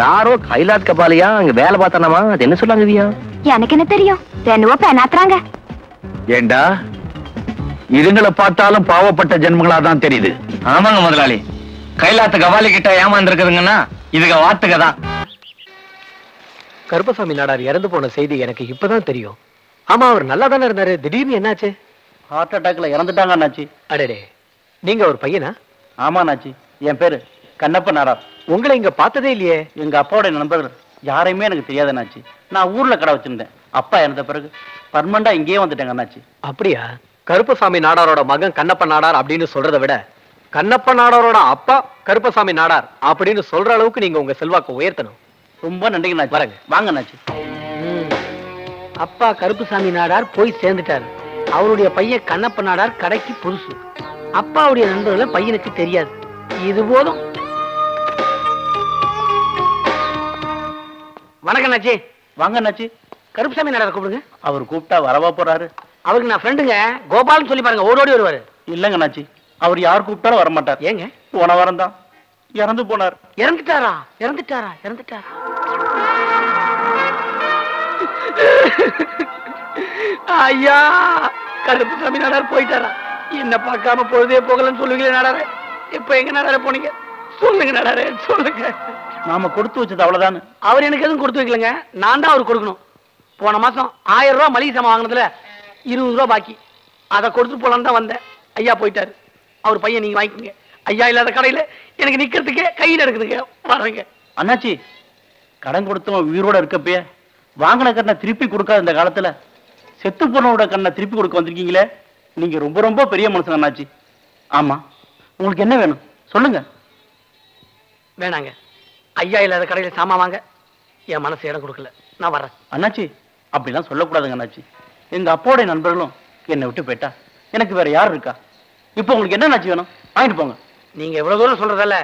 Speaker 5: யாரோ கைலாத் கபாலியா இங்க வேலை பார்த்தானாமா? அது என்ன சொல்லாங்க?
Speaker 11: எனக்கு என்ன தெரியும், என்னவோ பேனாத்துறாங்க.
Speaker 10: ஏண்டா இதுங்களை பார்த்தாலும் பாவப்பட்ட ஜென்மங்களா தான் தெரியுது.
Speaker 2: ஆமாங்க முதலாளி, கைலாத்து கபாலி கிட்ட ஏமாந்துருக்குதுங்கன்னா இதுக்கு வாத்துக்க தான்.
Speaker 6: கருப்பசாமி நாடார் இறந்து போன செய்தி எனக்கு இப்பதான் தெரியும். ஆமா, அவர் நல்லா தானே இருந்தாரு, திடீர்னு என்னாச்சு?
Speaker 5: ஹார்ட் அட்டாக்ல இறந்துட்டாங்க அண்ணாச்சி.
Speaker 6: அடடே, நீங்க ஒரு பையனா?
Speaker 5: ஆமா அண்ணாச்சி, என் பேரு கண்ணப்ப நாடார்.
Speaker 6: உங்களை இங்க பார்த்ததே இல்லையே.
Speaker 5: எங்க அப்பாவோட நண்பர்கள் யாரையுமே எனக்கு தெரியாது அண்ணாச்சி. நான் ஊர்ல கடை வச்சிருந்தேன். அப்பா இறந்த பிறகு பர்மனண்டா இங்கேயே வந்துட்டேங்க அண்ணாச்சி.
Speaker 6: அப்படியா? கருப்பசாமி நாடாரோட மகன் கண்ணப்ப நாடார் அப்படின்னு சொல்றதை விட கண்ணப்ப நாடாரோட அப்பா கருப்பசாமி நாடார் அப்படின்னு சொல்ற அளவுக்கு நீங்க உங்க செல்வாக்கு உயர்த்தணும்.
Speaker 5: ரொம்ப நன்றிங்க அண்ணாச்சி. வரேங்க. வாங்க அண்ணாச்சி.
Speaker 6: அப்பா கருப்புசாமி நாடார் போய் சேர்ந்துட்டாரு. அவருடைய பையன் கண்ணப்ப நாடார் கடைக்கு புதுசு. அப்பாவுடைய நண்பர்களை பையனுக்கு தெரியாது. இது போதும். வணக்கம் அண்ணாச்சி.
Speaker 5: வாங்க அண்ணாச்சி.
Speaker 6: கருப்புசாமி நாடார் கூப்பிடுங்க.
Speaker 5: அவர் கூப்பிட்டா வரவா போறாரு?
Speaker 6: அவருக்கு நான் ஃப்ரெண்டுங்க, கோபால்னு சொல்லி பாருங்க, ஓடோடி வருவாரு.
Speaker 5: இல்லங்க அண்ணாச்சி, அவர் யார் கூப்பிட்டாலும் வர மாட்டார்.
Speaker 6: ஏங்க?
Speaker 5: போன வாரம் தான் இறந்து போனார்.
Speaker 6: இறந்துட்டாரா? இறந்துட்டாரா? இறந்துட்டாரா? ஐயா, கருப்புசாமி நாடார் போயிட்டாரா? என்ன பார்க்காம பொழுதே போகலன்னு சொல்லுவீங்களே நாடார. இப்ப எங்க நாடார போனீங்க? சொல்லுங்க நாடார, சொல்லுங்க.
Speaker 5: நாம கொடுத்து வச்சது அவ்வளவுதான்.
Speaker 6: அவர் எனக்கு எதுவும் கொடுத்து வைக்கலங்க, நான் தான் அவருக்கு கொடுக்கணும். போன மாசம் 1000 ரூபாய் மளிகை சாமான் வாங்கினதுல 20 ரூபாய் பாக்கி. அதை கொடுத்து போலான்னு தான் வந்தேன். ஐயா போயிட்டாரு. அவர் பையன் நீங்க வாங்கிக்கோங்க. ஐயா இல்லாத கடையில எனக்கு நிக்கிறதுக்கே கையில இருக்குதுங்க. வரேங்க.
Speaker 5: அண்ணாச்சி, கடன் கொடுத்தவன் உயிரோட இருக்கப்பே வாங்கின கண்ணை திருப்பி கொடுக்காத இந்த காலத்துல செத்து போனோட கண்ணை திருப்பி கொடுக்க வந்திருக்கீங்களே, நீங்க ரொம்ப ரொம்ப பெரிய மனுஷன் அண்ணாச்சி. ஆமா, உங்களுக்கு என்ன வேணும் சொல்லுங்க.
Speaker 6: வேணாங்க, ஐயா இல்லாத கடையில சாமான் வாங்க என் மனசு இடம் கொடுக்கல. நான் வரேன்.
Speaker 5: அண்ணாச்சி, அப்படிலாம் சொல்லக்கூடாதுங்க அண்ணாச்சி. எங்க அப்பாவுடைய நண்பர்களும் என்னை விட்டு போயிட்டா எனக்கு வேற யார் இருக்கா? இப்போ உங்களுக்கு என்ன அண்ணாச்சி வேணும்? வாங்கிட்டு போங்க.
Speaker 6: நீங்க எவ்வளவு தூரம் சொல்றதல்ல.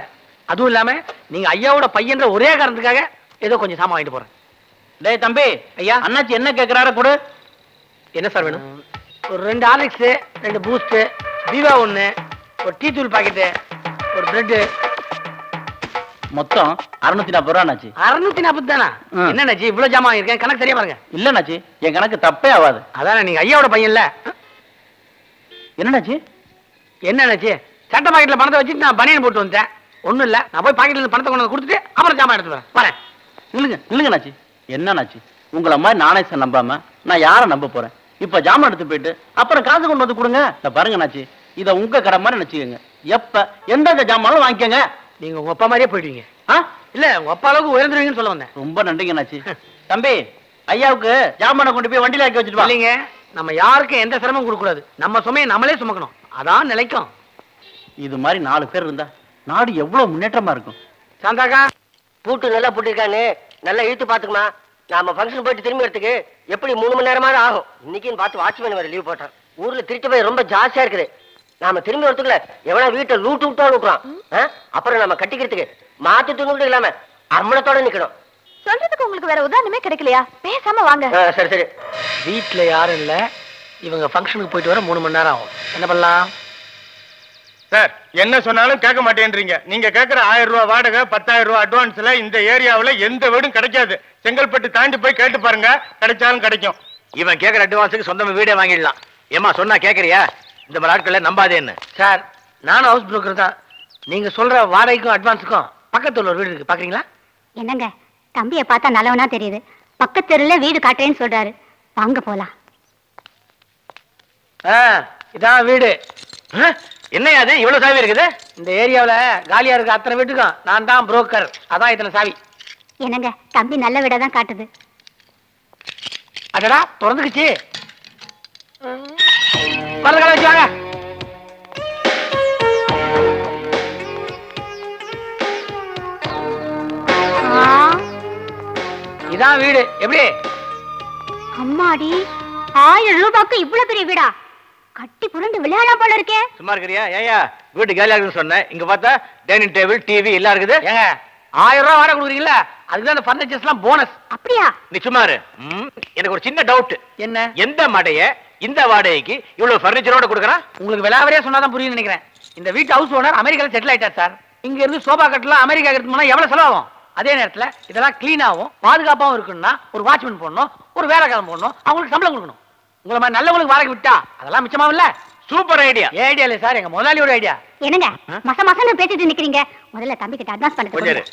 Speaker 6: அதுவும் இல்லாம நீங்க ஐயாவோட பையன்ற ஒரே காரணத்துக்காக ஏதோ கொஞ்சம் சாமான் வாங்கிட்டு போறேன்.
Speaker 5: டேய் தம்பி, ஐயா அண்ணாச்சி என்ன கேட்கிறாரு கொடு.
Speaker 6: என்ன சார் வேணும்? ஒரு 2 ஹார்லிக்ஸ், 2 பூஸ்ட், பீவா 1, ஒரு டீ தூள் பாக்கெட்டு, ஒரு பிரெட்.
Speaker 5: மொத்தம் 640 ரூபா அண்ணாச்சி.
Speaker 6: 640 தானா? என்ன அண்ணாச்சி இவ்வளவு ஜாமான் இருக்கேன்? கணக்கு சரியா பாருங்க.
Speaker 5: இல்ல அண்ணாச்சி, என் கணக்கு தப்பே ஆகாது.
Speaker 6: அதானே, நீங்க ஐயாவோட பையன் இல்ல.
Speaker 5: என்னண்ணாச்சி?
Speaker 6: என்ன அண்ணாச்சி, சட்டை பாக்கெட்ல பணத்தை வச்சுட்டு நான் பனியன் போட்டு வந்தேன். ஒண்ணும் இல்ல, நான் போய் பாக்கெட்ல இருந்து பணத்தை கொண்டு வந்து கொடுத்துட்டு அப்புறம் ஜாமான் எடுத்து வரேன். வரேன்.
Speaker 5: நில்லுங்க நில்லுங்க அண்ணாச்சி. என்னண்ணாச்சி, உங்களை மாதிரி நானே சார் நம்பாம நான் யாரை நம்ப போறேன்? இப்ப ஜாமான் எடுத்து போயிட்டு அப்புறம் காசு கொண்டு வந்து கொடுங்க. இந்த பாருங்க அண்ணாச்சி, இதை உங்க கடை மாதிரி நினைச்சுக்கோங்க. எப்ப எந்த ஜாமானும் வாங்கிக்கோங்க.
Speaker 6: நீங்க உங்க அப்பா மாதிரியே போயிடுவீங்க. இல்ல, உங்க அப்பா அளவுக்கு உயர்ந்துருவீங்கன்னு சொல்ல வந்தேன்.
Speaker 5: ரொம்ப நன்றிங்க அண்ணாச்சி. தம்பி, ஐயாவுக்கு ஜாமானை கொண்டு போய் வண்டியில ஆக்கி வச்சுட்டு
Speaker 6: இல்லைங்க, நம்ம யாருக்கும் எந்த சிரமம் கொடுக்க கூடாது. நம்ம சுமையை நம்மளே சுமக்கணும். அதான் நிலைக்கும்.
Speaker 5: இது மாதிரி 4 பேர் இருந்தா நாடு எவ்வளவு முன்னேற்றமா இருக்கும்.
Speaker 6: சாந்தாக்கா,
Speaker 12: பூட்டு நல்லா பூட்டிருக்கான்னு நல்லா இழுத்து பாத்துக்குமா. நாம ஃபங்க்ஷன் போயிட்டு திரும்பி வரதுக்கு எப்படி 3 மணி நேரமாவது ஆகும். இன்னைக்குன்னு பார்த்து வாட்ச்மேன் வேற லீவ் போட்டான். ஊர்ல திருட்டு போய் ரொம்ப ஜாஸ்தியா இருக்குது. நாம திரும்பி வரதுக்குள்ள எவனா வீட்டை லூட்டு விட்டாலும் விட்டுறான். அப்புறம் நம்ம கட்டிக்கிறதுக்கு மாத்து துணி இல்லாம அம்மனத்தோட நிக்கணும்.
Speaker 7: சொல்றதுக்கு உங்களுக்கு வேற உதாரணமே கிடைக்கலையா? பேசாம வாங்க.
Speaker 12: சரி சரி.
Speaker 6: வீட்டுல யாரும் இல்ல, இவங்க ஃபங்க்ஷனுக்கு போயிட்டு வர 3 மணி நேரம் ஆகும். என்ன பண்ணலாம்
Speaker 8: சார்? என்ன சொன்னாலும் கேட்க மாட்டேன்றீங்க. நீங்க கேட்கிற 1000 ரூபாய் வாடகை, 10,000 ரூபாய் அட்வான்ஸ்ல இந்த ஏரியாவுல எந்த வீடும் கிடைக்காது. செங்கல்பட்டு தாண்டி போய் கேட்டு பாருங்க, கிடைச்சாலும் கிடைக்கும்.
Speaker 13: இவன் கேட்கிற அட்வான்ஸுக்கு சொந்தமா வீடே வாங்கிடலாம். ஏமா சொன்னா கேட்கறியா? இந்த மாதிரி ஆட்களை நம்பாதேன்னு.
Speaker 6: சார், நானும் ஹவுஸ் புரோக்கர் தான். நீங்க சொல்ற வாடகைக்கும் அட்வான்ஸுக்கும் பக்கத்துல ஒரு வீடு இருக்கு, பாக்குறீங்களா?
Speaker 11: என்னங்க, தம்பியை பார்த்தா நல்லவனா தெரியுது. பக்கத்து தெருல வீடு காட்டுறேன்னு சொல்றாரு. வாங்க போலாம்.
Speaker 6: இதான் வீடு.
Speaker 13: என்னையா அது இவ்வளவு சாவி இருக்குது?
Speaker 6: இந்த ஏரியாவுல காலியா இருக்க அத்தனை வீட்டுக்கும் நான் தான் புரோக்கர். அதான் இத்தனை சாவி.
Speaker 11: என்னங்க தம்பி நல்ல வீடா தான் காட்டுது.
Speaker 6: அடடா திறந்துக்குச்சு. வரல வச்சு வாங்க. இதான் வீடு. எப்படி?
Speaker 11: அம்மாடி 1000 ரூபாய்க்கு இவ்வளவு பெரிய வீடா? கட்டி புரண்டு விளையாடலாம் போல இருக்கே.
Speaker 13: சும்மா இருக்கிறியா? ஏயா வீட்டு காலியா இருக்குன்னு சொன்னேன். இங்க பார்த்தா டைனிங் டேபிள், டிவி எல்லாம் இருக்குது.
Speaker 6: ஏங்க 1000 ரூபாய் வாடகை கொடுக்குறீங்களா? அதுக்கு அந்த பர்னிச்சர்ஸ் எல்லாம் போனஸ்.
Speaker 11: அப்படியா?
Speaker 13: நீ சும்மா இரு. எனக்கு ஒரு சின்ன டவுட்.
Speaker 6: என்ன?
Speaker 13: எந்த மடைய இந்த வாடகைக்கு இவ்வளவு பர்னிச்சரோட கொடுக்கறான்?
Speaker 6: உங்களுக்கு விலாவரியா சொன்னாதான் புரியும் நினைக்கிறேன். இந்த வீட்டு ஹவுஸ் ஓனர் அமெரிக்கால செட்டில் ஆயிட்டார் சார். இங்க இருந்து சோபா கட்டலாம் அமெரிக்கா எடுத்து போனா எவ்வளவு செலவாகும்? அதே நேரத்துல இதெல்லாம் கிளீனாவும் பாதுகாப்பாவும் இருக்குன்னா ஒரு வாட்ச்மேன் போடணும், ஒரு வேலைக்காரன் போடணும், அவங்களுக்கு சம்பளம் கொடுக்கணும். உங்களை மாதிரி நல்லவங்களுக்கு வாடகை விட்டா அதெல்லாம் மிச்சமாவும் இல்ல.
Speaker 13: Super idea.
Speaker 6: ஐடியா இல்ல சார், எங்க முதலாளியோட ஐடியா.
Speaker 11: என்னங்க மாசம் பேசிட்டு நிக்கிறீங்க? முதல்ல தம்பி கிட்ட அட்வான்ஸ் பண்ணுங்க.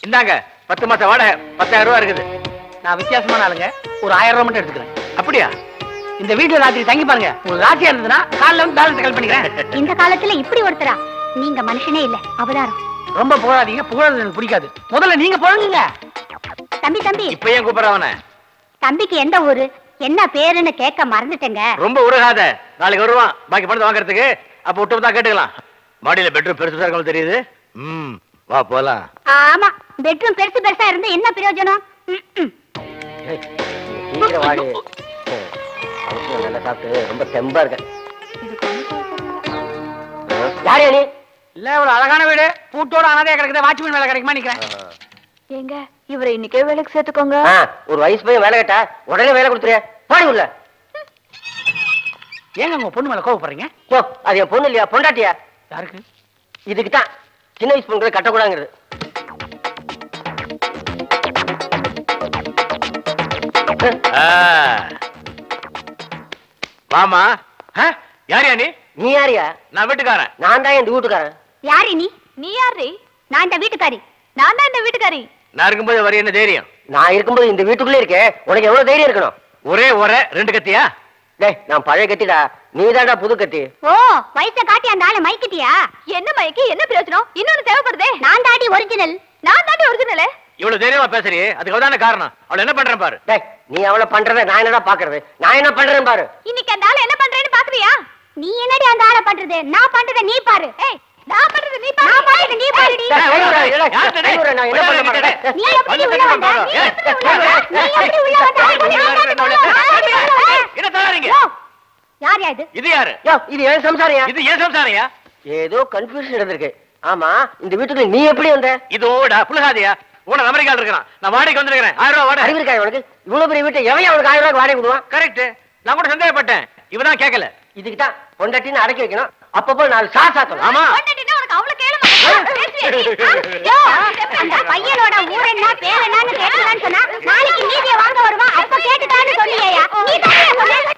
Speaker 13: இந்தாங்க 10 மாச வாடகை 10,000 ரூபாய் இருக்குது.
Speaker 6: நான் வித்தியாசமான ஆளுங்க, ஒரு 1000 ரூபாய் மட்டும் எடுத்துக்கிறேன்.
Speaker 13: அப்படியா?
Speaker 6: இந்த வீட்டுல ராத்திரி தங்கி பாருங்க. உங்களுக்கு ராத்திரியா இருந்ததுன்னா காலைல வந்து பேலன்ஸ் கல் பண்ணிக்கிறேன்.
Speaker 11: இந்த காலத்துல இப்படி ஒருத்தரா? நீங்க மனுஷனே இல்ல, அவதாரம்.
Speaker 6: ரொம்ப புகழாதீங்க, புகழது எனக்கு பிடிக்காது. முதல்ல நீங்க புகழுங்க.
Speaker 11: தம்பி தம்பி
Speaker 13: இப்ப ஏன் கூப்பிடுறவன?
Speaker 11: தம்பிக்கு எந்த ஊரு என்ன பேருன்னு கேட்க மறந்துட்டேங்க.
Speaker 13: ரொம்ப உருகாத. நாளைக்கு வருவான் பாக்கி பணத்தை வாங்குறதுக்கு. அப்ப விட்டு தான் கேட்டுக்கலாம். மாடியில பெட்ரூம் பெருசா இருக்கும் தெரியுது. வா போலாம்.
Speaker 11: ஆமா, பெட்ரூம் பெருசு பெருசா இருந்து என்ன பிரயோஜனம்?
Speaker 12: நல்லா சாப்பிட்டு ரொம்ப தெம்பா இருக்க.
Speaker 6: யாரே நீ? இல்ல ஒரு அழகான வீடு பூட்டோட அனாதையா கிடக்குது. வாட்ச்மேன் வேலை கிடைக்குமா நிக்கிறேன்.
Speaker 7: ஏங்க இவரை இன்னைக்கே வேலைக்கு சேர்த்துக்கோங்க.
Speaker 12: ஒரு வயசு பையன் வேலை கேட்டா உடனே வேலை கொடுத்துறியா? பாடி உள்ள.
Speaker 6: ஏங்க உங்க பொண்ணு மேல கோவப்படுறீங்க?
Speaker 12: அது என் பொண்ணு இல்லையா, பொண்டாட்டியா?
Speaker 6: யாருக்கு?
Speaker 12: இதுக்குதான் சின்ன வயசு பொண்ணுகளை கட்டக்கூடாங்கிறது.
Speaker 13: வாமா. யாரியா நீ?
Speaker 12: நீ யாரியா?
Speaker 13: நான் வீட்டுக்காரன்.
Speaker 12: நான் தான் இந்த வீட்டுக்காரன்.
Speaker 11: யாரு நீ? நீ யாரு? நான் இந்த வீட்டுக்காரி.
Speaker 7: நான் தான் இந்த வீட்டுக்காரி.
Speaker 13: நான் இருக்கும்போது வர என்ன தைரியம்?
Speaker 12: நான் இருக்கும்போது இந்த வீட்டுக்குள்ளே இருக்கேன். உனக்கு எவ்வளவு தைரியம் இருக்கணும்?
Speaker 13: ஒரே 2 கத்தியா?
Speaker 12: டேய் நான் பழைய கத்திடா, நீதான்டா புது கத்தி.
Speaker 11: ஓ, வயசை காட்டி அந்த ஆளை மயக்கிட்டியா?
Speaker 7: என்ன மயக்கி என்ன பிரயோஜனம்? இன்னொன்னு தேவைப்படுதே.
Speaker 11: நான் தாடி ஒரிஜினல்.
Speaker 7: நான் தாண்டி ஒரிஜினல்.
Speaker 13: இவ்வளவு தைரியமா பேசுறியே, அதுக்கு தானே காரணம். அவளை என்ன பண்றேன் பாரு.
Speaker 12: டேய் நீ அவளை பண்றத நான் என்னடா பாக்குறது? நான் என்ன பண்றேன் பாரு.
Speaker 7: இன்னைக்கு அந்த ஆளை என்ன பண்றேன்னு பாக்குறியா?
Speaker 11: நீ என்னடி அந்த ஆளை பண்றது? நான் பண்றத நீ பாரு.
Speaker 7: ஏய் நான் பண்றது நீ பாரு.
Speaker 11: நான் பண்றத நீ பாருடி.
Speaker 12: நான் என்ன பண்ண மாட்டேன்.
Speaker 11: நீ எப்படி உள்ள வந்த? நீ எப்படி உள்ள வந்த?
Speaker 13: என்ன தராரீங்க?
Speaker 11: யார் இது?
Speaker 13: இது யாரு?
Speaker 12: இது ஏன் சம்சாரியா?
Speaker 13: இது ஏன் சம்சாரியா?
Speaker 12: ஏதோ கன்ஃபியூஷன் நடந்திருக்கு. ஆமா இந்த வீட்டுக்குள்ள நீ எப்படி வந்த?
Speaker 13: இதோட புலகாதியா உன அமெரிக்கால இருக்கான். நான் வாடகைக்கு வந்திருக்கேன். 1000 ரூபாய் வாடகை.
Speaker 12: அறிவிருக்கா உனக்கு? இவ்வளவு பெரிய வீட்டை எவன் அவனுக்கு 1000 ரூபாய் வாடகை கொடுவான்?
Speaker 13: கரெக்ட். நான் கூட சந்தேகப்பட்டேன். இவதான் கேட்கல.
Speaker 12: இதுக்கு தான் பொண்டாட்டின்னு அடக்கி வைக்கணும். அப்பப்போ 4 சாத்தணும்.
Speaker 13: ஆமா.
Speaker 7: பொண்டாட்டினா உனக்கு அவ்வளவு கேளுமா?
Speaker 11: அந்த பையனோட ஊர் என்ன பேர் என்னன்னு கேட்கலான்னு சொன்னா நாளைக்கு நீதியை வாங்க வருவான். அப்ப கேட்டுட்டான்னு சொல்லியா? நீ தான்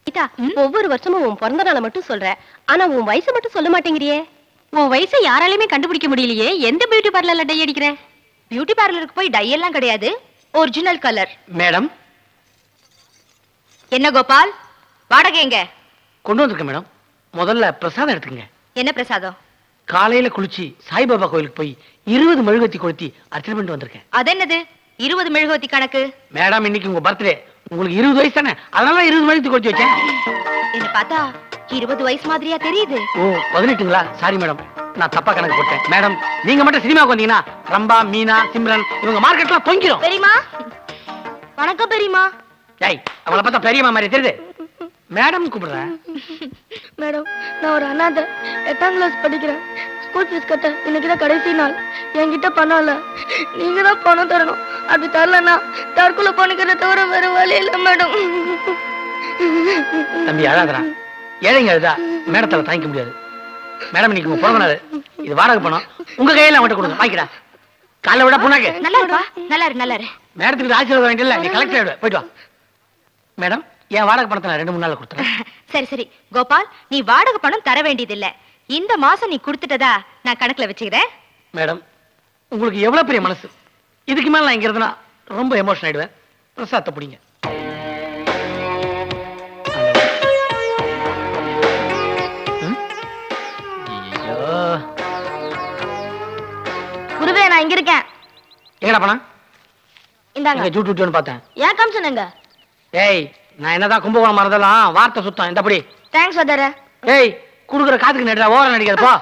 Speaker 7: கீதா, ஒவ்வொரு வருஷமும் உன் பிறந்த நாளை மட்டும் சொல்ற, ஆனா உன் வயசை மட்டும் சொல்ல மாட்டேங்கிறியே. உன் வயசை யாராலையுமே கண்டுபிடிக்க முடியலையே. எந்த பியூட்டி பார்லர்ல டை அடிக்கிற? பியூட்டி பார்லருக்கு போய் டை எல்லாம் கிடையாது, ஒரிஜினல் கலர்.
Speaker 6: மேடம்
Speaker 7: என்ன கோபால், வாடகை எங்க?
Speaker 6: கொண்டு வந்திருக்கேன் மேடம். முதல்ல பிரசாதம் எடுத்துக்கங்க.
Speaker 7: என்ன பிரசாதம்?
Speaker 6: காலையில குளிச்சு சாய்பாபா கோயிலுக்கு போய் 20 மெழுகுவத்தி கொளுத்தி அர்ச்சனை பண்ணிட்டு வந்திருக்கேன்.
Speaker 7: அது என்னது 20 மெழுகுவத்தி கணக்கு?
Speaker 6: மேடம் இன்னைக்கு உங்க பர்த்டே. உங்களுக்கு 20 வயசு தானே, அதனால 20 மெழுகுவத்தி கொளுத்தி வச்சேன்.
Speaker 7: என்ன பார்த்தா 20 வயசு மாதிரியா தெரியுது.
Speaker 6: ஓ 18ங்களா? சாரி மேடம், நான் தப்பா கணக்கு போட்டேன். மேடம் நீங்க மட்டும் சினிமாவுக்கு வந்தீங்கன்னா ரம்பா, மீனா, சிம்ரன் இவங்க மார்க்கெட்லாம் தொங்கிரும்.
Speaker 7: பெரியமா வணக்கம். பெரியமா
Speaker 6: ஏய் அவளை பார்த்தா பெரியம்மா மாதிரி தெரியுது. மேடம் கூப்பிடுறேன்.
Speaker 9: மேடம் நான் ஒரு அனாதை, 8ஆம் கிளாஸ் படிக்கிறேன். ஸ்கூல் ஃபீஸ் கட்ட இன்னைக்குதான் கடைசி நாள். என்கிட்ட பணம் இல்ல, நீங்க தான் பணம் தரணும். அப்படி தரலன்னா தற்கொலை பண்ணிக்கிறத தவிர வேற வழி இல்லை மேடம்.
Speaker 6: தம்பி அழாதரா, ஏழைங்க அழுதா மேடத்தால தாங்கிக்க முடியாது. மேடம் இன்னைக்கு உங்க பிறந்த நாள், இது வாடகை பணம் உங்க கையில அவன்கிட்ட கொடுங்க, வாங்கிடா. காலை விட புனாக்கு
Speaker 7: நல்லா இருப்பா. நல்லா இரு நல்லா இரு.
Speaker 6: மேடத்துக்கு ஆசீர்வாதம் வேண்டியல, நீ கலெக்டர் போயிட்டு வா. மேடம் என் வாடகை பணத்தை நான் 2-3 நாள்ல கொடுத்துறேன்.
Speaker 7: சரி சரி கோபால், நீ வாடகை பணம் தர வேண்டியதில்லை. இந்த மாசம் நீ கொடுத்துட்டதா நான் கணக்குல வச்சுக்கிறேன்.
Speaker 6: மேடம் உங்களுக்கு எவ்வளவு பெரிய மனசு. இதுக்கு மேல நான் இங்க இருந்தா ரொம்ப எமோஷன் ஆயிடுவேன். பிரசாதத்தை பிடிங்க.
Speaker 9: இங்க இருக்கேன்.
Speaker 6: எங்கடா பணம்?
Speaker 9: இந்தாங்க.
Speaker 6: ஜூட்டு பார்த்தேன்.
Speaker 9: ஏன் கமிஷனுங்க?
Speaker 6: ஏய், நான் என்னதான் கும்பகோணம் மறந்தாலும் வார்த்தை சுத்தம். இந்தபடி.
Speaker 9: தேங்க்ஸ் வதர.
Speaker 6: ஏய், குடுக்குற காத்துக்கு நேரா ஓரம் நடிக்கிறப்போ.